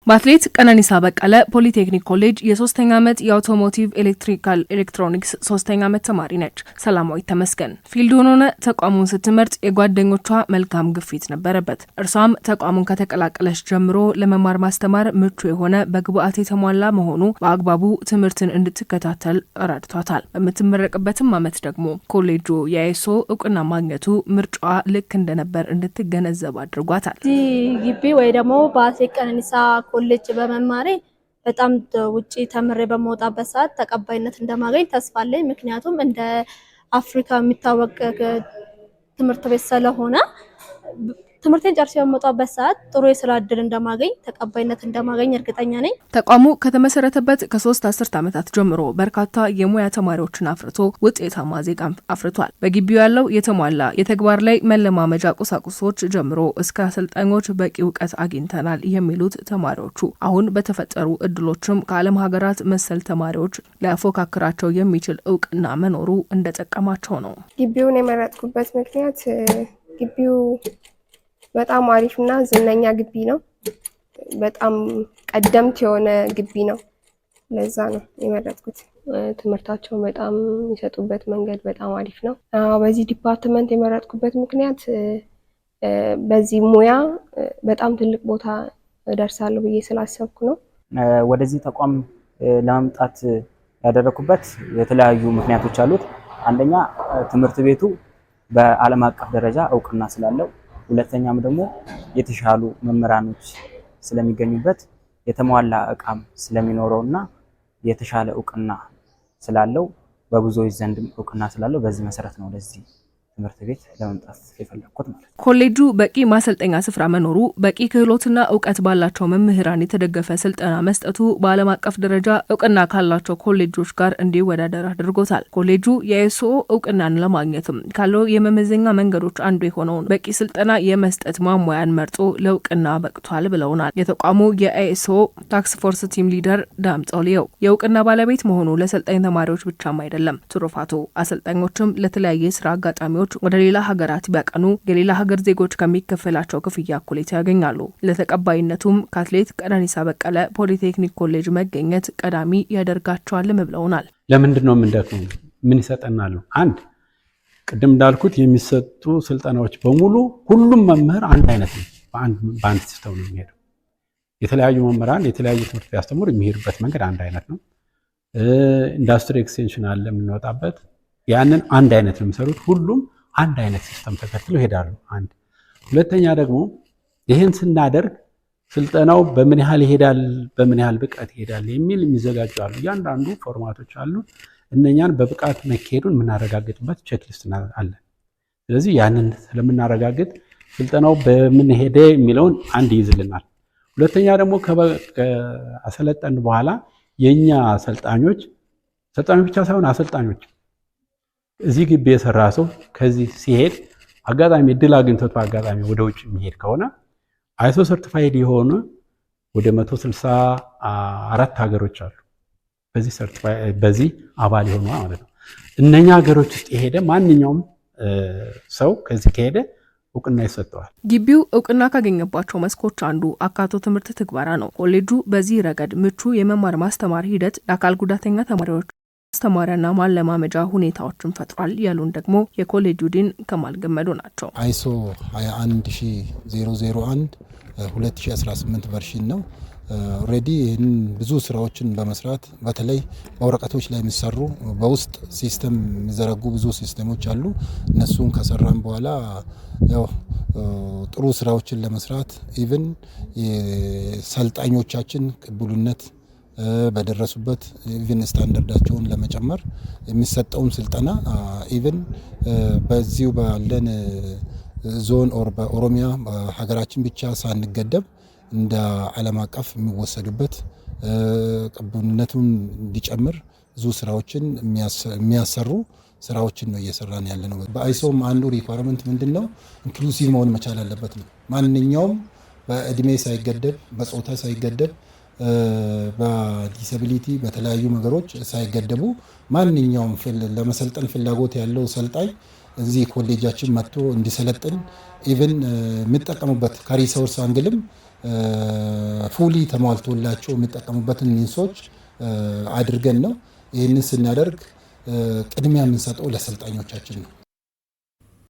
በአትሌት ቀነኒሳ በቀለ ፖሊቴክኒክ ኮሌጅ የሶስተኛ ዓመት የአውቶሞቲቭ ኤሌክትሪካል ኤሌክትሮኒክስ ሶስተኛ ዓመት ተማሪ ነች። ሰላማዊት ተመስገን ፊልዱን ሆነ ተቋሙን ስትመርጥ የጓደኞቿ መልካም ግፊት ነበረበት። እርሷም ተቋሙን ከተቀላቀለች ጀምሮ ለመማር ማስተማር ምቹ የሆነ በግብአት የተሟላ መሆኑ በአግባቡ ትምህርትን እንድትከታተል ረድቷታል። በምትመረቅበትም ዓመት ደግሞ ኮሌጁ የአይሶ እውቅና ማግኘቱ ምርጫዋ ልክ እንደነበር እንድትገነዘብ አድርጓታል። ግቢ ወይ ደግሞ በአትሌት ቀነኒሳ ኮሌጅ በመማሬ በጣም ውጪ ተምሬ በመውጣበት ሰዓት ተቀባይነት እንደማገኝ ተስፋ አለኝ። ምክንያቱም እንደ አፍሪካ የሚታወቅ ትምህርት ቤት ስለሆነ ትምህርቴን ጨርሼ በመውጣበት ሰዓት ጥሩ የስራ እድል እንደማገኝ ተቀባይነት እንደማገኝ እርግጠኛ ነኝ። ተቋሙ ከተመሰረተበት ከ3 አስርት ዓመታት ጀምሮ በርካታ የሙያ ተማሪዎችን አፍርቶ ውጤታማ ዜጋም አፍርቷል። በግቢው ያለው የተሟላ የተግባር ላይ መለማመጃ ቁሳቁሶች ጀምሮ እስከ አሰልጣኞች በቂ እውቀት አግኝተናል የሚሉት ተማሪዎቹ አሁን በተፈጠሩ እድሎችም ከዓለም ሀገራት መሰል ተማሪዎች ሊያፎካክራቸው የሚችል እውቅና መኖሩ እንደጠቀማቸው ነው። ግቢውን የመረጥኩበት ምክንያት ግቢው በጣም አሪፍና ዝነኛ ግቢ ነው። በጣም ቀደምት የሆነ ግቢ ነው። ለዛ ነው የመረጥኩት። ትምህርታቸው በጣም የሚሰጡበት መንገድ በጣም አሪፍ ነው። በዚህ ዲፓርትመንት የመረጥኩበት ምክንያት በዚህ ሙያ በጣም ትልቅ ቦታ እደርሳለሁ ብዬ ስላሰብኩ ነው። ወደዚህ ተቋም ለመምጣት ያደረኩበት የተለያዩ ምክንያቶች አሉት። አንደኛ ትምህርት ቤቱ በዓለም አቀፍ ደረጃ እውቅና ስላለው፣ ሁለተኛም ደግሞ የተሻሉ መምህራኖች ስለሚገኙበት የተሟላ እቃም ስለሚኖረውና የተሻለ እውቅና ስላለው በብዙዎች ዘንድም እውቅና ስላለው በዚህ መሰረት ነው ወደዚህ ትምህርት ቤት ለመምጣት የፈለኩት ማለት ነው። ኮሌጁ በቂ ማሰልጠኛ ስፍራ መኖሩ፣ በቂ ክህሎትና እውቀት ባላቸው መምህራን የተደገፈ ስልጠና መስጠቱ በዓለም አቀፍ ደረጃ እውቅና ካላቸው ኮሌጆች ጋር እንዲወዳደር አድርጎታል። ኮሌጁ የአይሶ እውቅናን ለማግኘትም ካለው የመመዘኛ መንገዶች አንዱ የሆነውን በቂ ስልጠና የመስጠት ማሟያን መርጦ ለእውቅና በቅቷል ብለውናል። የተቋሙ የአይሶ ታክስ ፎርስ ቲም ሊደር ዳምጠው ሊየው የእውቅና ባለቤት መሆኑ ለሰልጣኝ ተማሪዎች ብቻም አይደለም ትሩፋቱ፣ አሰልጣኞችም ለተለያየ ስራ አጋጣሚዎች ወደ ሌላ ሀገራት ቢያቀኑ የሌላ ሀገር ዜጎች ከሚከፈላቸው ክፍያ እኩሌታ ያገኛሉ። ለተቀባይነቱም ከአትሌት ቀነኒሳ በቀለ ፖሊቴክኒክ ኮሌጅ መገኘት ቀዳሚ ያደርጋቸዋልም ብለውናል። ለምንድን ነው የምንደክመው? ምን ይሰጠናል? አንድ ቅድም እንዳልኩት የሚሰጡ ስልጠናዎች በሙሉ ሁሉም መምህር አንድ አይነት ነው። በአንድ ሲስተም ነው የሚሄደው። የተለያዩ መምህራን የተለያዩ ትምህርት ቢያስተምሩ የሚሄዱበት መንገድ አንድ አይነት ነው። ኢንዱስትሪ ኤክስቴንሽን አለ የምንወጣበት፣ ያንን አንድ አይነት ነው የሚሰሩት። ሁሉም አንድ አይነት ሲስተም ተከትለው ይሄዳሉ። አንድ ሁለተኛ ደግሞ ይህን ስናደርግ ስልጠናው በምን ያህል ይሄዳል፣ በምን ያህል ብቃት ይሄዳል የሚል የሚዘጋጁ አሉ። እያንዳንዱ ፎርማቶች አሉ። እነኛን በብቃት መካሄዱን የምናረጋግጥበት ቼክሊስት አለ። ስለዚህ ያንን ስለምናረጋግጥ ስልጠናው በምን ሄደ የሚለውን አንድ ይይዝልናል። ሁለተኛ ደግሞ ከአሰለጠን በኋላ የኛ ሰልጣኞች ብቻ ሳይሆን አሰልጣኞች እዚህ ግቢ የሰራ ሰው ከዚህ ሲሄድ አጋጣሚ እድል አግኝቶት በአጋጣሚ ወደ ውጭ የሚሄድ ከሆነ አይሶ ሰርቲፋይድ የሆኑ ወደ 164 ሀገሮች አሉ። በዚህ አባል የሆኑ ማለት ነው። እነኛ ሀገሮች ውስጥ የሄደ ማንኛውም ሰው ከዚህ ከሄደ እውቅና ይሰጠዋል። ግቢው እውቅና ካገኘባቸው መስኮች አንዱ አካቶ ትምህርት ትግበራ ነው። ኮሌጁ በዚህ ረገድ ምቹ የመማር ማስተማር ሂደት ለአካል ጉዳተኛ ተማሪዎች ማስተማሪያና ማለማመጃ ሁኔታዎችን ፈጥሯል ያሉን ደግሞ የኮሌጁ ዲን ከማል ገመዱ ናቸው። አይሶ 21001 2018 ቨርሽን ነው። ኦሬዲ ይህን ብዙ ስራዎችን በመስራት በተለይ በወረቀቶች ላይ የሚሰሩ በውስጥ ሲስተም የሚዘረጉ ብዙ ሲስተሞች አሉ። እነሱን ከሰራን በኋላ ያው ጥሩ ስራዎችን ለመስራት ኢቭን የሰልጣኞቻችን ቅቡልነት በደረሱበት ኢቭን ስታንዳርዳቸውን ለመጨመር የሚሰጠውን ስልጠና ኢቭን በዚሁ ባለን ዞን ኦር በኦሮሚያ ሀገራችን ብቻ ሳንገደብ እንደ ዓለም አቀፍ የሚወሰዱበት ቅቡልነቱን እንዲጨምር ብዙ ስራዎችን የሚያሰሩ ስራዎችን ነው እየሰራን ያለ ነው። በአይሶም አንዱ ሪኳየርመንት ምንድነው? ኢንክሉሲቭ መሆን መቻል አለበት ነው። ማንኛውም በእድሜ ሳይገደብ፣ በጾታ ሳይገደብ፣ በዲሰቢሊቲ በተለያዩ ነገሮች ሳይገደቡ ማንኛውም ለመሰልጠን ፍላጎት ያለው ሰልጣኝ እዚህ ኮሌጃችን መጥቶ እንዲሰለጥን ኢቭን የሚጠቀሙበት ከሪሶርስ አንግልም ፉሊ ተሟልቶላቸው የሚጠቀሙበትን ሚንሶች አድርገን ነው። ይህንን ስናደርግ ቅድሚያ የምንሰጠው ለሰልጣኞቻችን ነው።